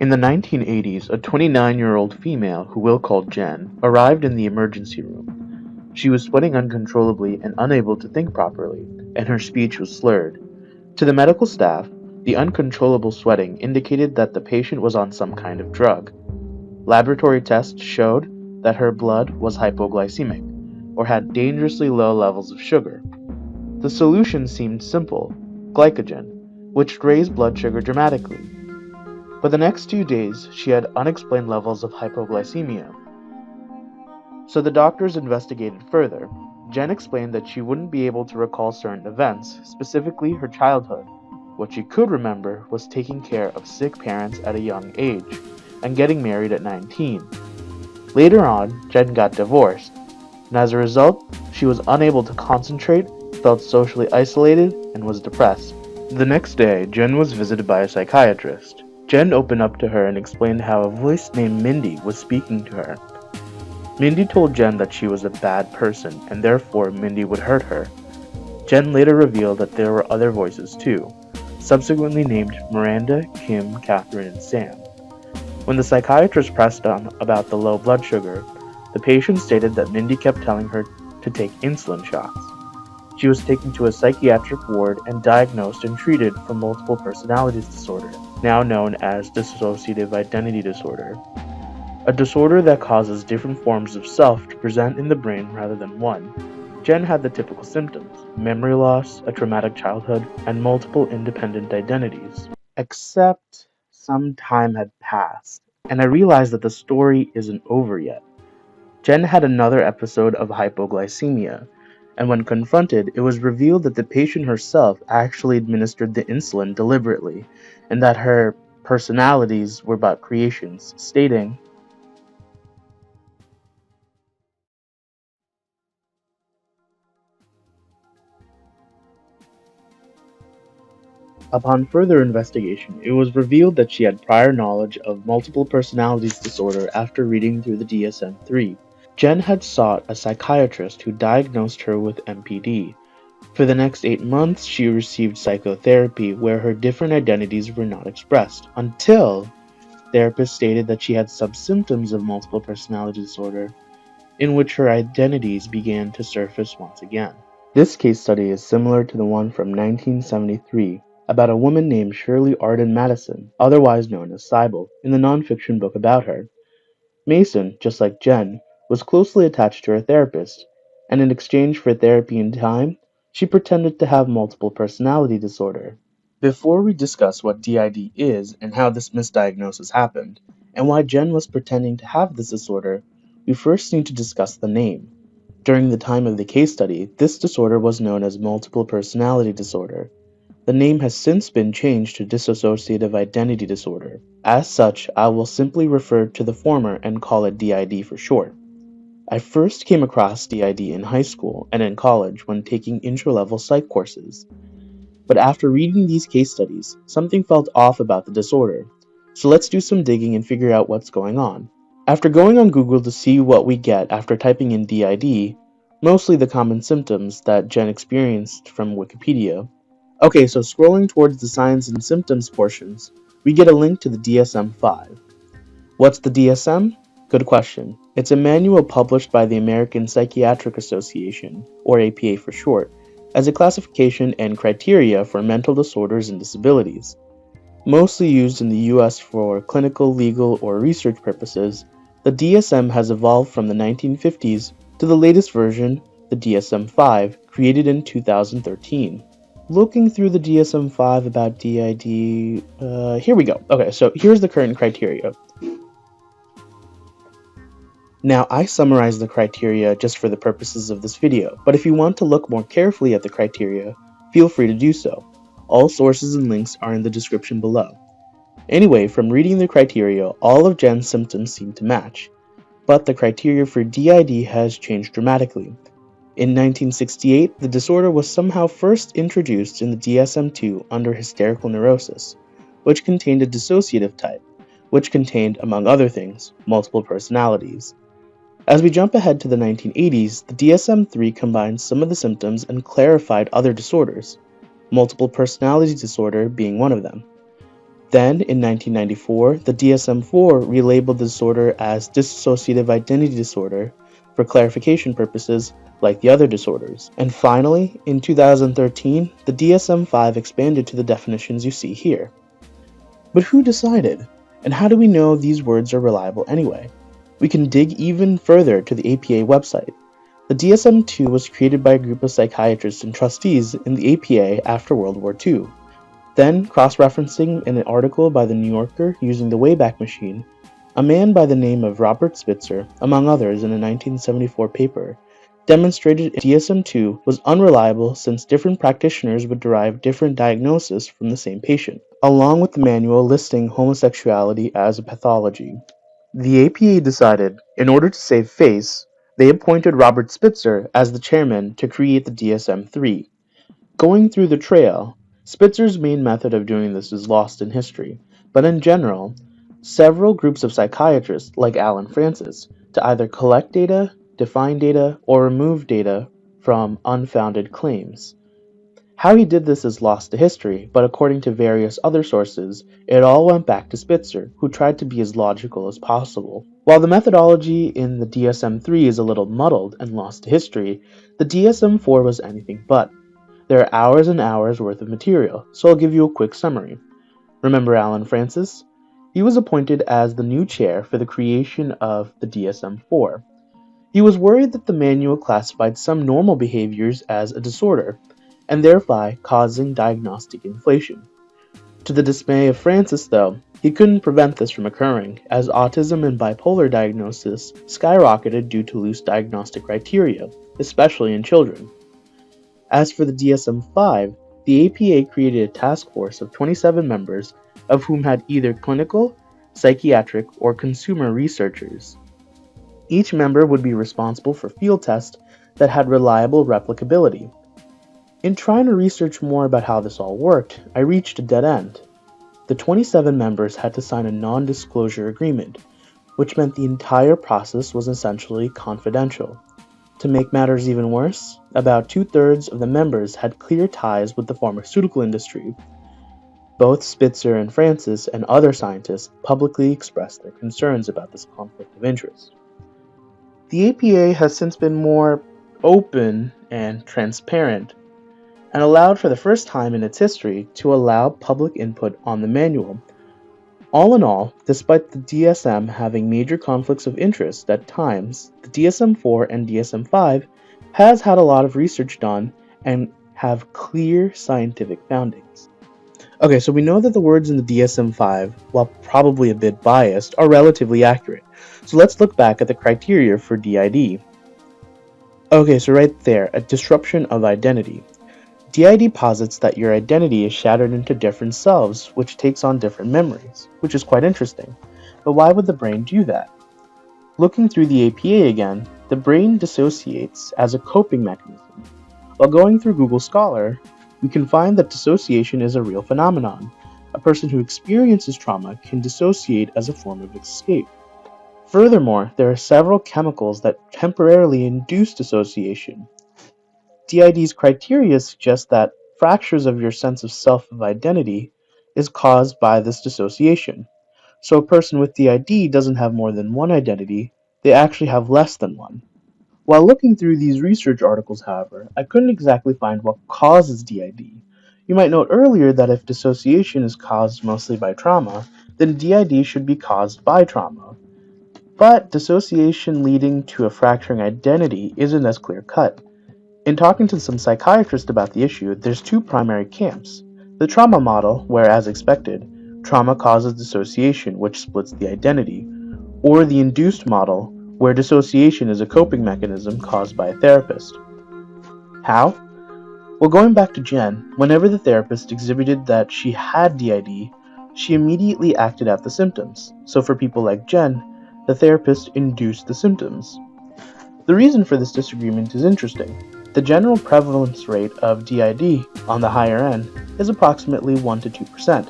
In the 1980s, a 29-year-old female, who we'll call Jen, arrived in the emergency room. She was sweating uncontrollably and unable to think properly, and her speech was slurred. To the medical staff, the uncontrollable sweating indicated that the patient was on some kind of drug. Laboratory tests showed that her blood was hypoglycemic, or had dangerously low levels of sugar. The solution seemed simple: glycogen, which raised blood sugar dramatically. But the next 2 days, she had unexplained levels of hypoglycemia. So the doctors investigated further. Jen explained that she wouldn't be able to recall certain events, specifically her childhood. What she could remember was taking care of sick parents at a young age, and getting married at 19. Later on, Jen got divorced, and as a result, she was unable to concentrate, felt socially isolated, and was depressed. The next day, Jen was visited by a psychiatrist. Jen opened up to her and explained how a voice named Mindy was speaking to her. Mindy told Jen that she was a bad person, and therefore Mindy would hurt her. Jen later revealed that there were other voices too, subsequently named Miranda, Kim, Catherine, and Sam. When the psychiatrist pressed on about the low blood sugar, the patient stated that Mindy kept telling her to take insulin shots. She was taken to a psychiatric ward and diagnosed and treated for multiple personality disorder, now known as dissociative identity disorder, a disorder that causes different forms of self to present in the brain rather than one. Jen had the typical symptoms: memory loss, a traumatic childhood, and multiple independent identities. Except some time had passed, and I realized that the story isn't over yet. Jen had another episode of hypoglycemia, and when confronted, it was revealed that the patient herself actually administered the insulin deliberately, and that her personalities were but creations, stating, upon further investigation, it was revealed that she had prior knowledge of multiple personalities disorder after reading through the DSM-3. Jen had sought a psychiatrist who diagnosed her with MPD. For the next 8 months, she received psychotherapy where her different identities were not expressed, until therapists stated that she had some symptoms of multiple personality disorder, in which her identities began to surface once again. This case study is similar to the one from 1973 about a woman named Shirley Arden Madison, otherwise known as Sybil, in the nonfiction book about her. Mason, just like Jen, was closely attached to her therapist, and in exchange for therapy and time, she pretended to have multiple personality disorder. Before we discuss what DID is and how this misdiagnosis happened, and why Jen was pretending to have this disorder, we first need to discuss the name. During the time of the case study, this disorder was known as multiple personality disorder. The name has since been changed to dissociative identity disorder. As such, I will simply refer to the former and call it DID for short. I first came across DID in high school and in college when taking intro-level psych courses. But after reading these case studies, something felt off about the disorder. So let's do some digging and figure out what's going on. After going on Google to see what we get after typing in DID, mostly the common symptoms that Jen experienced from Wikipedia. Okay, so scrolling towards the signs and symptoms portions, we get a link to the DSM-5. What's the DSM? Good question. It's a manual published by the American Psychiatric Association, or APA for short, as a classification and criteria for mental disorders and disabilities. Mostly used in the US for clinical, legal, or research purposes, the DSM has evolved from the 1950s to the latest version, the DSM-5, created in 2013. Looking through the DSM-5 about DID, here we go. Okay, so here's the current criteria. Now, I summarized the criteria just for the purposes of this video, but if you want to look more carefully at the criteria, feel free to do so. All sources and links are in the description below. Anyway, from reading the criteria, all of Jen's symptoms seem to match, but the criteria for DID has changed dramatically. In 1968, the disorder was somehow first introduced in the DSM-2 under hysterical neurosis, which contained a dissociative type, which contained, among other things, multiple personalities. As we jump ahead to the 1980s, the DSM-3 combined some of the symptoms and clarified other disorders, multiple personality disorder being one of them. Then, in 1994, the DSM-4 relabeled the disorder as dissociative identity disorder for clarification purposes like the other disorders. And finally, in 2013, the DSM-5 expanded to the definitions you see here. But who decided? And how do we know these words are reliable anyway? We can dig even further to the APA website. The DSM-2 was created by a group of psychiatrists and trustees in the APA after World War II. Then, cross-referencing in an article by The New Yorker using the Wayback Machine, a man by the name of Robert Spitzer, among others in a 1974 paper, demonstrated DSM-2 was unreliable since different practitioners would derive different diagnoses from the same patient, along with the manual listing homosexuality as a pathology. The APA decided, in order to save face, they appointed Robert Spitzer as the chairman to create the DSM-3. Going through the trail, Spitzer's main method of doing this is lost in history, but in general, several groups of psychiatrists, like Alan Francis, to either collect data, define data, or remove data from unfounded claims. How he did this is lost to history, but according to various other sources, it all went back to Spitzer, who tried to be as logical as possible. While the methodology in the DSM-3 is a little muddled and lost to history, the DSM-4 was anything but. There are hours and hours worth of material, so I'll give you a quick summary. Remember Alan Francis? He was appointed as the new chair for the creation of the DSM-4. He was worried that the manual classified some normal behaviors as a disorder, and thereby causing diagnostic inflation. To the dismay of Francis, though, he couldn't prevent this from occurring, as autism and bipolar diagnosis skyrocketed due to loose diagnostic criteria, especially in children. As for the DSM-5, the APA created a task force of 27 members, of whom had either clinical, psychiatric, or consumer researchers. Each member would be responsible for field tests that had reliable replicability. In trying to research more about how this all worked, I reached a dead end. The 27 members had to sign a non-disclosure agreement, which meant the entire process was essentially confidential. To make matters even worse, about 2/3 of the members had clear ties with the pharmaceutical industry. Both Spitzer and Francis and other scientists publicly expressed their concerns about this conflict of interest. The APA has since been more open and transparent, and allowed for the first time in its history to allow public input on the manual. All in all, despite the DSM having major conflicts of interest at times, the DSM-4 and DSM-5 has had a lot of research done and have clear scientific foundings. Okay, so we know that the words in the DSM-5, while probably a bit biased, are relatively accurate. So let's look back at the criteria for DID. Okay, so right there, a disruption of identity. DID posits that your identity is shattered into different selves, which takes on different memories, which is quite interesting. But why would the brain do that? Looking through the APA again, the brain dissociates as a coping mechanism. While going through Google Scholar, we can find that dissociation is a real phenomenon. A person who experiences trauma can dissociate as a form of escape. Furthermore, there are several chemicals that temporarily induce dissociation. DID's criteria suggest that fractures of your sense of self of identity is caused by this dissociation. So a person with DID doesn't have more than one identity, they actually have less than one. While looking through these research articles, however, I couldn't exactly find what causes DID. You might note earlier that if dissociation is caused mostly by trauma, then DID should be caused by trauma. But dissociation leading to a fracturing identity isn't as clear-cut. In talking to some psychiatrists about the issue, there's two primary camps. The trauma model, where, as expected, trauma causes dissociation, which splits the identity, or the induced model, where dissociation is a coping mechanism caused by a therapist. How? Well, going back to Jen, whenever the therapist exhibited that she had DID, she immediately acted out the symptoms. So for people like Jen, the therapist induced the symptoms. The reason for this disagreement is interesting. The general prevalence rate of DID on the higher end is approximately 1 to 2%.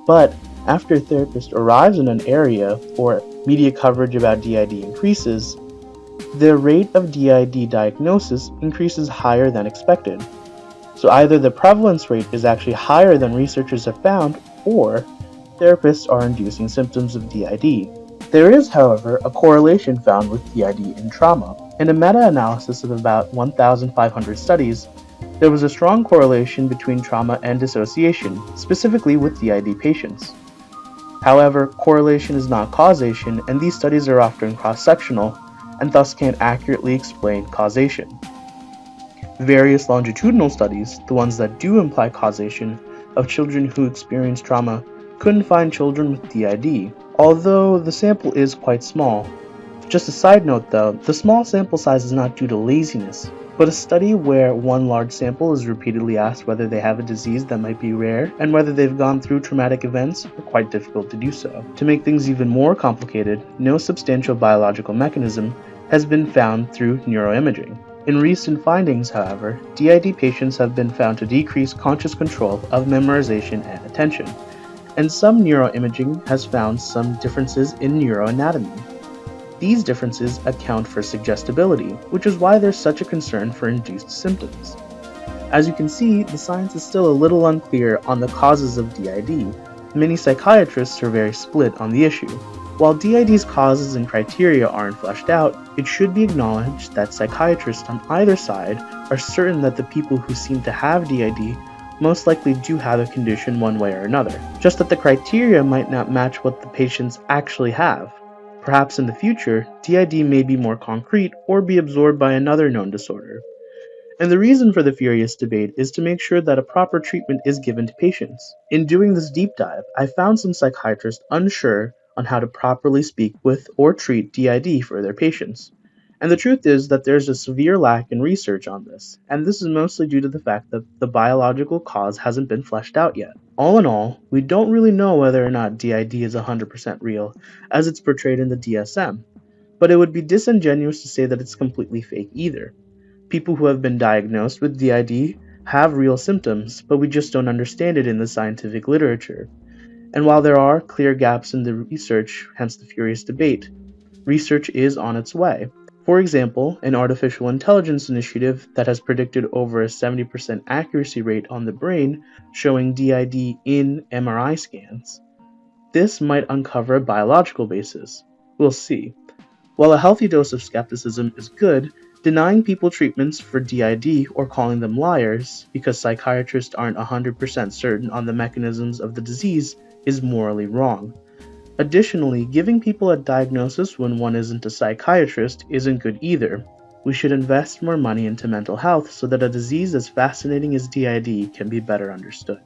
But after a therapist arrives in an area or media coverage about DID increases, the rate of DID diagnosis increases higher than expected. So either the prevalence rate is actually higher than researchers have found, or therapists are inducing symptoms of DID. There is, however, a correlation found with DID in trauma. In a meta-analysis of about 1,500 studies, there was a strong correlation between trauma and dissociation, specifically with DID patients. However, correlation is not causation, and these studies are often cross-sectional and thus can't accurately explain causation. Various longitudinal studies, the ones that do imply causation, of children who experience trauma couldn't find children with DID, although the sample is quite small. Just a side note though, the small sample size is not due to laziness, but a study where one large sample is repeatedly asked whether they have a disease that might be rare and whether they've gone through traumatic events are quite difficult to do so. To make things even more complicated, no substantial biological mechanism has been found through neuroimaging. In recent findings, however, DID patients have been found to decrease conscious control of memorization and attention, and some neuroimaging has found some differences in neuroanatomy. These differences account for suggestibility, which is why there's such a concern for induced symptoms. As you can see, the science is still a little unclear on the causes of DID. Many psychiatrists are very split on the issue. While DID's causes and criteria aren't fleshed out, it should be acknowledged that psychiatrists on either side are certain that the people who seem to have DID most likely do have a condition one way or another, just that the criteria might not match what the patients actually have. Perhaps in the future, DID may be more concrete or be absorbed by another known disorder. And the reason for the furious debate is to make sure that a proper treatment is given to patients. In doing this deep dive, I found some psychiatrists unsure on how to properly speak with or treat DID for their patients. And the truth is that there's a severe lack in research on this, and this is mostly due to the fact that the biological cause hasn't been fleshed out yet. All in all, we don't really know whether or not DID is 100% real, as it's portrayed in the DSM, but it would be disingenuous to say that it's completely fake either. People who have been diagnosed with DID have real symptoms, but we just don't understand it in the scientific literature. And while there are clear gaps in the research, hence the furious debate, research is on its way. For example, an artificial intelligence initiative that has predicted over a 70% accuracy rate on the brain showing DID in MRI scans. This might uncover a biological basis. We'll see. While a healthy dose of skepticism is good, denying people treatments for DID or calling them liars because psychiatrists aren't 100% certain on the mechanisms of the disease is morally wrong. Additionally, giving people a diagnosis when one isn't a psychiatrist isn't good either. We should invest more money into mental health so that a disease as fascinating as DID can be better understood.